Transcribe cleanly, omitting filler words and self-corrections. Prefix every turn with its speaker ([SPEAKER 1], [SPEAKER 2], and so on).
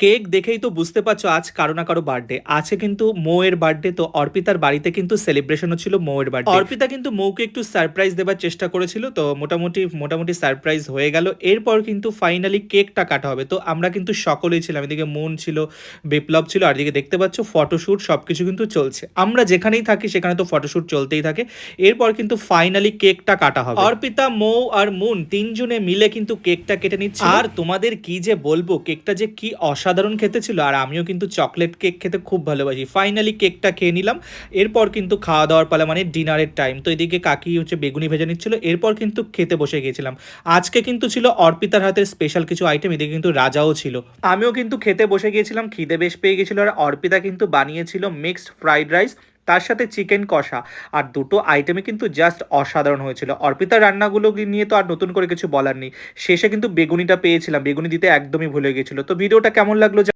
[SPEAKER 1] Cake দেখেই তো বুঝতে পারছো আজ কারো না কারো বার্থডে আছে, কিন্তু মৌয়ের বার্থডে। তো অর্পিতার বাড়িতে কিন্তু সেলিব্রেশনও ছিল মৌয়ের বার্থডে। অর্পিতা কিন্তু মৌকে একটু সারপ্রাইজ দেবার চেষ্টা করেছিল, তো মোটামুটি মোটামুটি সারপ্রাইজ হয়ে গেল। এরপর কিন্তু ফাইনালি কেকটা কাটা হবে। তো আমরা কিন্তু সকলেই ছিলাম, এদিকে মন ছিল, বিপ্লব ছিল, আর এদিকে দেখতে পাচ্ছ ফটোশ্যুট সবকিছু কিন্তু চলছে। আমরা যেখানেই থাকি সেখানে তো ফটোশ্যুট চলতেই থাকে। এরপর কিন্তু ফাইনালি কেকটা কাটা হবে। অর্পিতা, মৌ আর মুন তিনজনে মিলে কিন্তু কেকটা কেটে নিচ্ছে। আর তোমাদের কি যে বলবো, কেকটা যে কি অসাধারণ খেতে ছিল। আর আমিও কিন্তু চকলেট কেক খেতে খুব ভালোবাসি। ফাইনালি কেকটা খেয়ে নিলাম। এরপর কিন্তু খাওয়া দাওয়ার পালা, মানে ডিনারের টাইম। তো এদিকে কাকি হচ্ছে বেগুনি ভেজে নিচ্ছিল। এরপর কিন্তু খেতে বসে গিয়েছিলাম। আজকে কিন্তু ছিল অর্পিতার হাতের স্পেশাল কিছু আইটেম, এদিকে কিন্তু রাজাও ছিল। আমিও কিন্তু খেতে বসে গিয়েছিলাম, খিদে বেশ পেয়ে গেছিল। আর অর্পিতা কিন্তু বানিয়েছিল মিক্সড ফ্রাইড রাইস, তার সাথে চিকেন কষা। আর দুটো আইটেমে কিন্তু জাস্ট অসাধারণ হয়েছিল। অর্পিতার রান্নাগুলো নিয়ে তো আর নতুন করে কিছু বলার নেই। শেষে কিন্তু বেগুনিটা পেয়েছিলাম, বেগুনি দিতে একদমই ভুলে গেছিলো। তো ভিডিওটা কেমন লাগলো